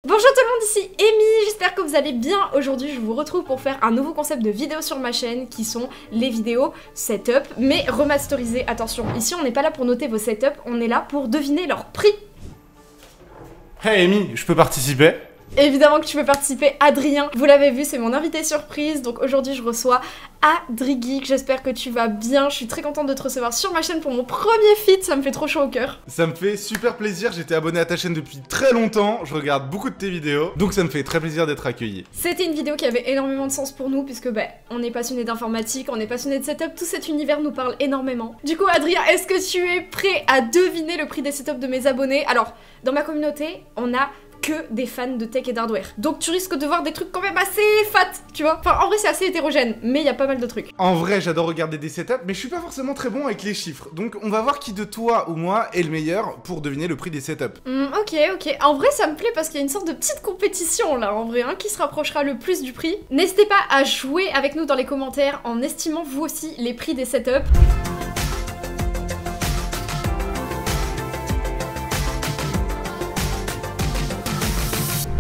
Bonjour tout le monde, ici Amy, j'espère que vous allez bien. Aujourd'hui je vous retrouve pour faire un nouveau concept de vidéo sur ma chaîne qui sont les vidéos setup mais remasterisées. Attention, ici on n'est pas là pour noter vos setups, on est là pour deviner leur prix. Hey Amy, je peux participer? Évidemment que tu peux participer, Adrien. Vous l'avez vu, c'est mon invité surprise. Donc aujourd'hui, je reçois Adrigeek. J'espère que tu vas bien. Je suis très contente de te recevoir sur ma chaîne pour mon premier feat. Ça me fait trop chaud au cœur. Ça me fait super plaisir. J'étais abonné à ta chaîne depuis très longtemps. Je regarde beaucoup de tes vidéos. Donc ça me fait très plaisir d'être accueilli. C'était une vidéo qui avait énormément de sens pour nous puisque on est passionné d'informatique, on est passionné de setup. Tout cet univers nous parle énormément. Du coup, Adrien, est-ce que tu es prêt à deviner le prix des setups de mes abonnés? Alors, dans ma communauté, on a que des fans de tech et d'hardware. Donc tu risques de voir des trucs quand même assez fat, tu vois. Enfin, en vrai, c'est assez hétérogène, mais il y a pas mal de trucs. En vrai, j'adore regarder des setups, mais je suis pas forcément très bon avec les chiffres. Donc on va voir qui de toi ou moi est le meilleur pour deviner le prix des setups. Ok. En vrai, ça me plaît parce qu'il y a une sorte de petite compétition là, en vrai, hein, qui se rapprochera le plus du prix. N'hésitez pas à jouer avec nous dans les commentaires en estimant vous aussi les prix des setups.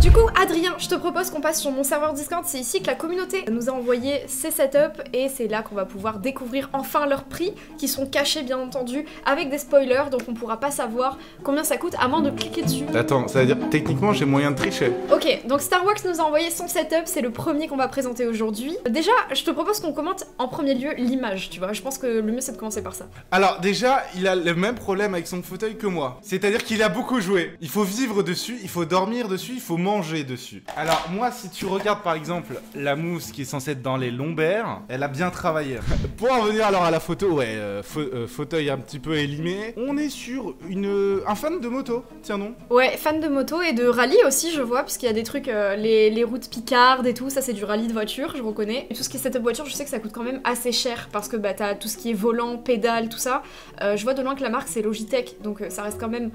Du coup, Adrien, je te propose qu'on passe sur mon serveur Discord. C'est ici que la communauté nous a envoyé ces setups et c'est là qu'on va pouvoir découvrir enfin leurs prix qui sont cachés bien entendu avec des spoilers, donc on pourra pas savoir combien ça coûte à moins de cliquer dessus. Attends, ça veut dire techniquement j'ai moyen de tricher. Ok, donc Starwax nous a envoyé son setup, c'est le premier qu'on va présenter aujourd'hui. Déjà, je te propose qu'on commente en premier lieu l'image, tu vois. Je pense que le mieux c'est de commencer par ça. Alors déjà, il a le même problème avec son fauteuil que moi. C'est-à-dire qu'il a beaucoup joué. Il faut vivre dessus, il faut dormir dessus, il faut manger dessus. Alors moi, si tu regardes par exemple la mousse qui est censée être dans les lombaires, elle a bien travaillé. Pour en venir alors à la photo, ouais, fauteuil un petit peu élimé. On est sur un fan de moto, tiens non. Ouais, fan de moto et de rallye aussi, je vois, puisqu'il y a des trucs, les routes picardes et tout, ça c'est du rallye de voiture, je reconnais. Et tout ce qui est setup voiture, je sais que ça coûte quand même assez cher, parce que t'as tout ce qui est volant, pédale, tout ça. Je vois de loin que la marque c'est Logitech, donc ça reste quand même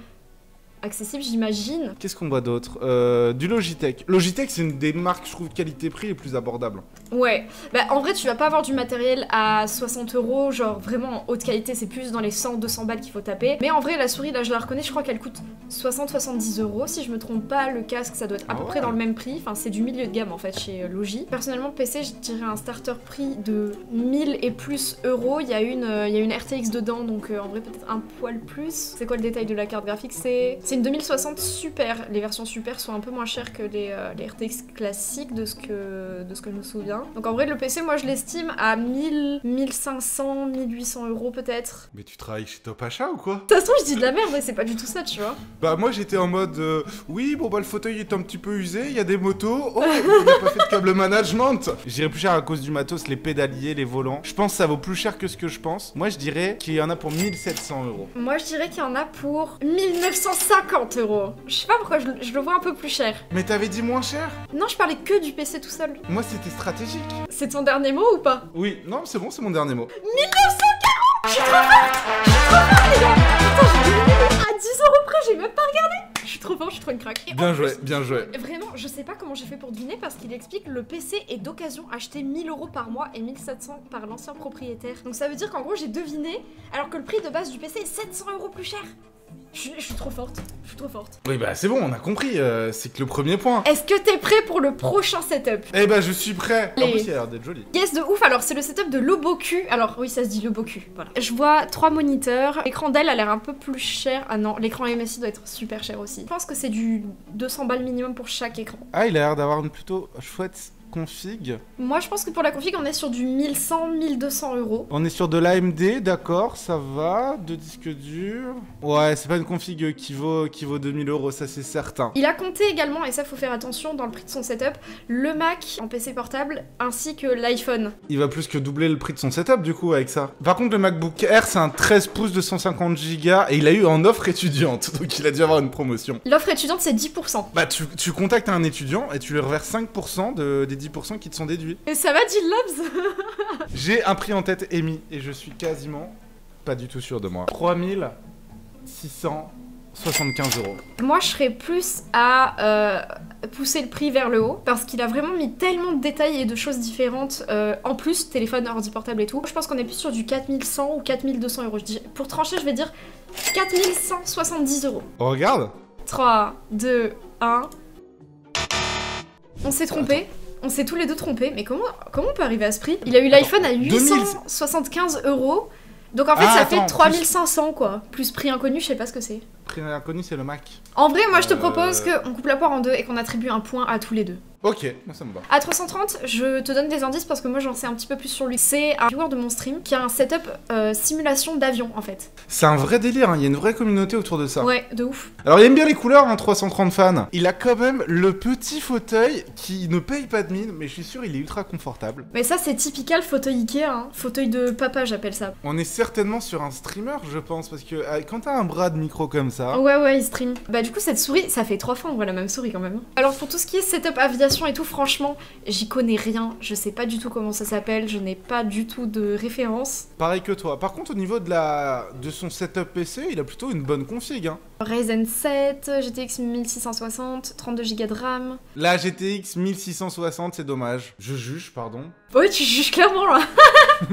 accessible, j'imagine. Qu'est-ce qu'on voit d'autre? Du Logitech. Logitech, c'est une des marques, je trouve, qualité-prix les plus abordables. Ouais. En vrai, tu vas pas avoir du matériel à 60 €, genre vraiment en haute qualité, c'est plus dans les 100-200 balles qu'il faut taper. Mais en vrai, la souris, là, je la reconnais, je crois qu'elle coûte 60-70 €. Si je me trompe pas, le casque, ça doit être à peu près dans le même prix. Enfin, c'est du milieu de gamme, en fait, chez Logi. Personnellement, PC, je dirais un starter prix de 1000 et plus euros. Il y a une RTX dedans, donc en vrai, peut-être un poil plus. C'est quoi le détail de la carte graphique? C'est une 2060 super. Les versions super sont un peu moins chères que les RTX classiques de ce que je me souviens. Donc en vrai le PC moi je l'estime à 1000, 1500, 1800 € peut-être. Mais tu travailles chez Top Achat ou quoi? De toute façon je dis de la merde mais c'est pas du tout ça tu vois. Bah moi j'étais en mode oui bon bah le fauteuil est un petit peu usé, il y a des motos, oh on n'a pas fait de câble management. Je dirais plus cher à cause du matos, les pédaliers, les volants. Je pense que ça vaut plus cher que ce que je pense. Moi je dirais qu'il y en a pour 1700 €. Moi je dirais qu'il y en a pour 1950 €. Je sais pas pourquoi je le vois un peu plus cher. Mais t'avais dit moins cher? Non je parlais que du PC tout seul. Moi c'était stratégique. C'est ton dernier mot ou pas? Oui, non c'est bon, c'est mon dernier mot. 1940. Je suis trop forte. Je suis trop forte les gars. Putain j'ai deviné à 10 € près, j'ai même pas regardé. Je suis trop fort, je suis trop une craque. Et bien en joué, plus, bien joué. Vraiment, je sais pas comment j'ai fait pour deviner parce qu'il explique le PC est d'occasion acheté 1000 € par mois et 1700 par l'ancien propriétaire. Donc ça veut dire qu'en gros j'ai deviné alors que le prix de base du PC est 700 € plus cher. Je suis trop forte, je suis trop forte. Oui bah c'est bon, on a compris, c'est que le premier point. Est-ce que t'es prêt pour le prochain setup? Eh bah je suis prêt. En plus il a l'air d'être joli. Yes de ouf, alors c'est le setup de Loboku. Alors oui ça se dit Loboku, voilà. Je vois 3 moniteurs, l'écran Dell a l'air un peu plus cher. Ah non, l'écran MSI doit être super cher aussi. Je pense que c'est du 200 balles minimum pour chaque écran. Ah il a l'air d'avoir une plutôt chouette config. Moi je pense que pour la config on est sur du 1100-1200 €. On est sur de l'AMD, d'accord, ça va, 2 disques durs. Ouais, c'est pas une config qui vaut 2000 €, ça c'est certain. Il a compté également, et ça faut faire attention dans le prix de son setup, le Mac en PC portable ainsi que l'iPhone. Il va plus que doubler le prix de son setup du coup avec ça. Par contre le MacBook Air c'est un 13 pouces de 150 Go et il a eu en offre étudiante, donc il a dû avoir une promotion. L'offre étudiante c'est 10%. Bah tu contactes un étudiant et tu lui reverses 5% des 10% qui te sont déduits. Et ça va Jill Labs? J'ai un prix en tête Amy et je suis quasiment pas du tout sûr de moi. 3675 €. Moi je serais plus à pousser le prix vers le haut parce qu'il a vraiment mis tellement de détails et de choses différentes en plus, téléphone, ordi portable et tout. Je pense qu'on est plus sur du 4100 ou 4200 €. Pour trancher je vais dire 4170 €. Regarde. 3, 2, 1... On s'est trompé. On s'est tous les deux trompés. Mais comment on peut arriver à ce prix? Il a eu l'iPhone à 875 €. Donc en fait, ça fait 3500 quoi. Plus prix inconnu, je sais pas ce que c'est. Prix inconnu, c'est le Mac. En vrai, moi je te propose qu'on coupe la poire en deux et qu'on attribue un point à tous les deux. Ok, moi ça me va. À 330, je te donne des indices parce que moi j'en sais un petit peu plus sur lui. C'est un viewer de mon stream qui a un setup simulation d'avion en fait. C'est un vrai délire, hein. Il y a une vraie communauté autour de ça. Ouais, de ouf. Alors il aime bien les couleurs, hein, 330 fans. Il a quand même le petit fauteuil qui ne paye pas de mine, mais je suis sûr il est ultra confortable. Mais ça c'est typical fauteuil Ikea, hein. Fauteuil de papa j'appelle ça. On est certainement sur un streamer je pense, parce que quand t'as un bras de micro comme ça... Ouais, il stream. Bah du coup cette souris, ça fait 3 fois on voit la même souris quand même. Alors pour tout ce qui est setup aviation et tout, franchement, j'y connais rien, je sais pas du tout comment ça s'appelle, je n'ai pas du tout de référence. Pareil que toi. Par contre, au niveau de son setup PC, il a plutôt une bonne config. Hein. Ryzen 7, GTX 1660, 32 Go de RAM. La GTX 1660, c'est dommage. Je juge, pardon. Ouais, tu juges clairement là.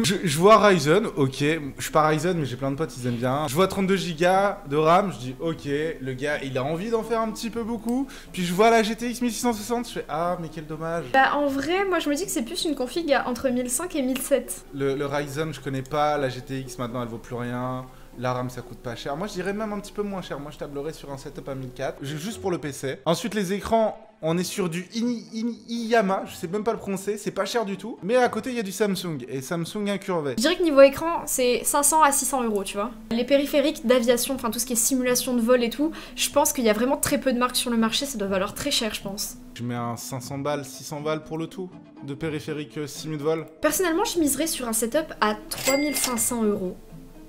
je vois Ryzen, ok. Je suis pas Ryzen, mais j'ai plein de potes, ils aiment bien. Je vois 32 Go de RAM, je dis ok, le gars, il a envie d'en faire un petit peu beaucoup. Puis je vois la GTX 1660, je fais ah, mais quel dommage. Bah en vrai, moi je me dis que c'est plus une config entre 1005 et 1007. Le Ryzen, je connais pas. La GTX, maintenant, elle vaut plus rien. La RAM, ça coûte pas cher. Moi, je dirais même un petit peu moins cher. Moi, je tablerais sur un setup à 1004. Juste pour le PC. Ensuite, les écrans, on est sur du Iyama. Je sais même pas le prononcer. C'est pas cher du tout. Mais à côté, il y a du Samsung. Et Samsung incurvé. Je dirais que niveau écran, c'est 500 à 600 €, tu vois. Les périphériques d'aviation, enfin tout ce qui est simulation de vol et tout, je pense qu'il y a vraiment très peu de marques sur le marché. Ça doit valoir très cher, je pense. Je mets un 500 balles, 600 balles pour le tout. De périphérique simu de vol. Personnellement, je miserais sur un setup à 3500 €.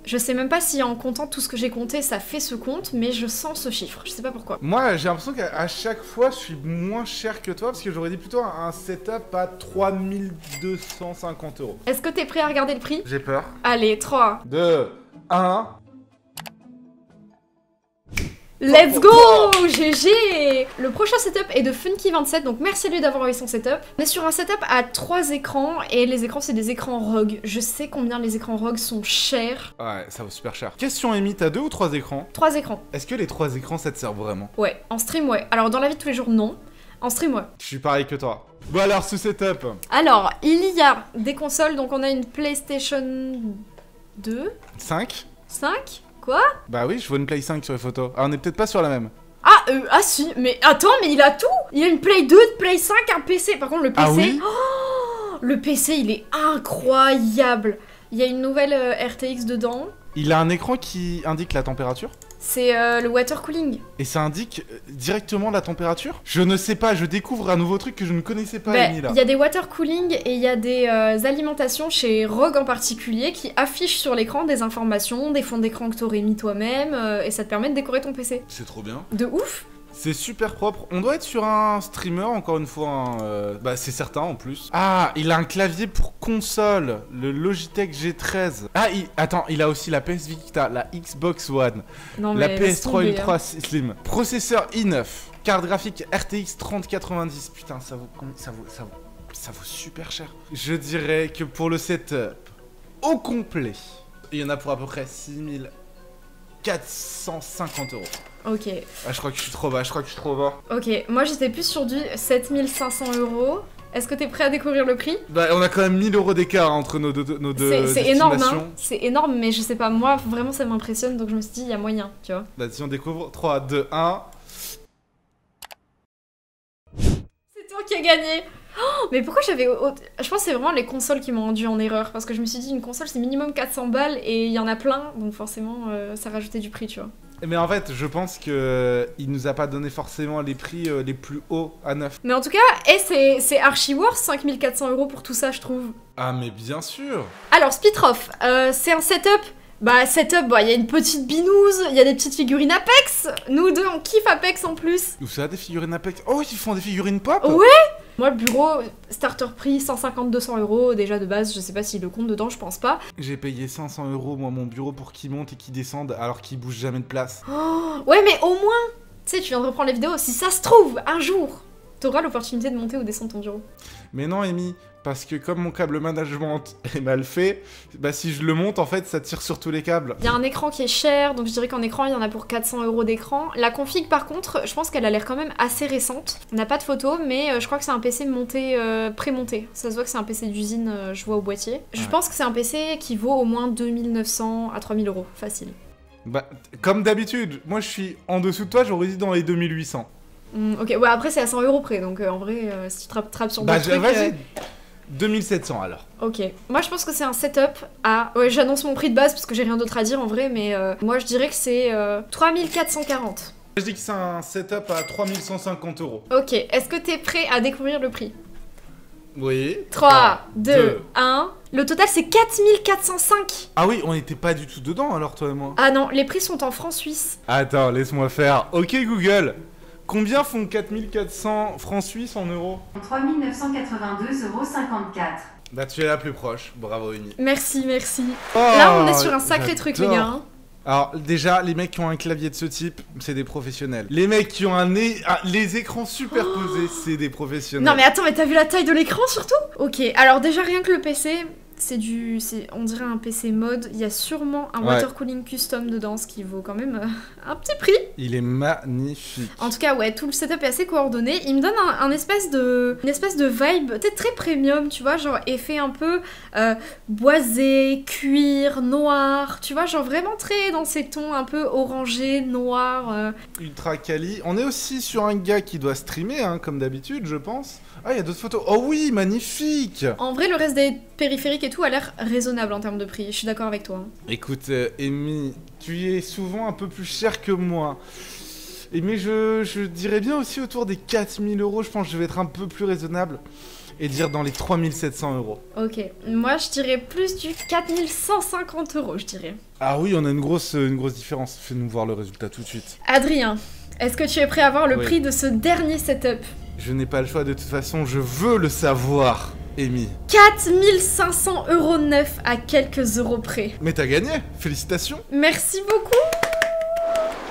Je sais même pas si en comptant tout ce que j'ai compté, ça fait ce compte, mais je sens ce chiffre. Je sais pas pourquoi. Moi, j'ai l'impression qu'à chaque fois, je suis moins cher que toi, parce que j'aurais dit plutôt un setup à 3250 €. Est-ce que t'es prêt à regarder le prix? J'ai peur. Allez, 3, 2, 1... Let's go! GG! Le prochain setup est de Funky27, donc merci à lui d'avoir envoyé son setup. On est sur un setup à 3 écrans, et les écrans c'est des écrans ROG. Je sais combien les écrans ROG sont chers. Ouais, ça vaut super cher. Question Amy, t'as 2 ou 3 écrans? 3 écrans. Est-ce que les 3 écrans ça te sert vraiment? Ouais, en stream ouais. Alors dans la vie de tous les jours non. En stream ouais. Je suis pareil que toi. Bon alors, ce setup. Alors, il y a des consoles, donc on a une PlayStation 2. 5? 5? Quoi? Bah oui, je vois une Play 5 sur les photos. Ah, on est peut-être pas sur la même. Ah si, mais attends, mais il a tout! Il a une Play 2, une Play 5, un PC. Par contre, le PC... Ah oui? Oh, le PC, il est incroyable. Il y a une nouvelle RTX dedans. Il a un écran qui indique la température? C'est le water cooling. Et ça indique directement la température? Je ne sais pas, je découvre un nouveau truc que je ne connaissais pas, Amy, là. Il y a des water cooling et il y a des alimentations chez ROG en particulier qui affichent sur l'écran des informations, des fonds d'écran que t'aurais mis toi-même et ça te permet de décorer ton PC. C'est trop bien. De ouf. C'est super propre. On doit être sur un streamer, encore une fois. Hein, bah, c'est certain, en plus. Ah, il a un clavier pour console. Le Logitech G13. Ah, attends, il a aussi la PS Vita, la Xbox One, non, la mais PS3 Ultra Slim. Processeur i9. Carte graphique RTX 3090. Putain, ça vaut super cher. Je dirais que pour le setup au complet, il y en a pour à peu près 6450 €. Ok. Ah, je crois que je suis trop bas, Ok, moi j'étais plus sur du 7500 €. Est-ce que t'es prêt à découvrir le prix? Bah, on a quand même 1000 € d'écart entre nos deux C'est énorme, hein. C'est énorme, mais je sais pas, moi vraiment ça m'impressionne, donc je me suis dit, il y a moyen, tu vois. Bah, si on découvre, 3, 2, 1... C'est toi qui as gagné. Oh, mais pourquoi j'avais... Je pense que c'est vraiment les consoles qui m'ont rendu en erreur, parce que je me suis dit, une console c'est minimum 400 balles, et il y en a plein, donc forcément ça rajoutait du prix, tu vois. Mais en fait, je pense que il nous a pas donné forcément les prix les plus hauts à neuf. Mais en tout cas, c'est archi worth 5400 € pour tout ça, je trouve. Ah, mais bien sûr. Alors, Spitroff, c'est un setup. Bah, il y a une petite binouse, il y a des petites figurines Apex. Nous deux, on kiffe Apex en plus. Où ça, des figurines Apex? Oh, ils font des figurines pop? Ouais. Moi, le bureau, starter prix 150-200 €. Déjà de base, je sais pas s'il le compte dedans, je pense pas. J'ai payé 500 €, moi, mon bureau pour qu'il monte et qu'il descende, alors qu'il bouge jamais de place. Oh, ouais, mais au moins, tu sais, tu viens de reprendre les vidéos. Si ça se trouve, un jour, t'auras l'opportunité de monter ou descendre ton bureau. Mais non, Amy, parce que comme mon câble management est mal fait, bah si je le monte, en fait, ça tire sur tous les câbles. Il y a un écran qui est cher, donc je dirais qu'en écran, il y en a pour 400 € d'écran. La config, par contre, je pense qu'elle a l'air quand même assez récente. On n'a pas de photo, mais je crois que c'est un PC monté, pré-monté. Ça se voit que c'est un PC d'usine, je vois au boîtier. Je pense que c'est un PC qui vaut au moins 2900 à 3000 €, facile. Bah, comme d'habitude, moi je suis en dessous de toi, j'aurais dit dans les 2800. Ok, ouais, après c'est à 100 € près, donc en vrai, si tu trappes sur Bah, d'autres trucs... vas-y 2700 alors. Ok. Moi je pense que c'est un setup à... Ouais, j'annonce mon prix de base parce que j'ai rien d'autre à dire en vrai, mais moi je dirais que c'est 3440. Je dis que c'est un setup à 3150 €. Ok, est-ce que t'es prêt à découvrir le prix? Oui. 3, 2, 1... Le total c'est 4405. Ah oui, on n'était pas du tout dedans alors toi et moi. Ah non, les prix sont en francs suisses. Attends, laisse-moi faire. Ok Google, combien font 4400 francs suisses en euros? 3982,54 €. Bah tu es la plus proche, bravo Amy. Merci, merci. Oh, Là on est sur un sacré truc les gars. Hein. Alors déjà, les mecs qui ont un clavier de ce type, c'est des professionnels. Les mecs qui ont les écrans superposés, c'est des professionnels. Non mais attends, mais t'as vu la taille de l'écran surtout? Ok, alors déjà rien que le PC, on dirait un PC mode. Il y a sûrement un water cooling custom dedans, ce qui vaut quand même un petit prix. Il est magnifique. En tout cas, ouais, tout le setup est assez coordonné. Il me donne une espèce de vibe, peut-être très premium, tu vois, genre effet un peu boisé, cuir, noir, tu vois, genre vraiment très dans ces tons un peu orangé, noir. Ultra quali. On est aussi sur un gars qui doit streamer, hein, comme d'habitude, je pense. Ah, il y a d'autres photos. Oh oui, magnifique. En vrai, le reste des périphériques et tout a l'air raisonnable en termes de prix. Je suis d'accord avec toi. Hein. Écoute, Amy, tu es souvent un peu plus cher que moi. Mais je dirais bien aussi autour des 4000 €. Je pense que je vais être un peu plus raisonnable et dire dans les 3700 €. Ok, moi je dirais plus du 4150 €, je dirais. Ah oui, on a une grosse différence. Fais-nous voir le résultat tout de suite. Adrien, est-ce que tu es prêt à voir le prix de ce dernier setup? Je n'ai pas le choix de toute façon, je veux le savoir, Amy. 4500 € neuf à quelques euros près. Mais t'as gagné, félicitations. Merci beaucoup.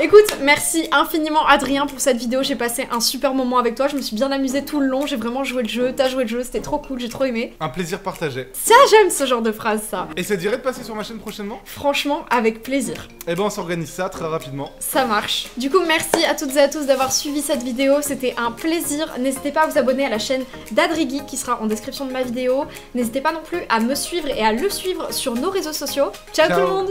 Écoute, merci infiniment Adrien pour cette vidéo, j'ai passé un super moment avec toi, je me suis bien amusée tout le long, j'ai vraiment joué le jeu, t'as joué le jeu, c'était trop cool, j'ai trop aimé. Un plaisir partagé. Ça, j'aime ce genre de phrase, ça. Et ça te dirait de passer sur ma chaîne prochainement? Franchement, avec plaisir. Eh ben on s'organise ça très rapidement. Ça marche. Du coup, merci à toutes et à tous d'avoir suivi cette vidéo, c'était un plaisir. N'hésitez pas à vous abonner à la chaîne d'Adrigui qui sera en description de ma vidéo. N'hésitez pas non plus à me suivre et à le suivre sur nos réseaux sociaux. Ciao tout le monde!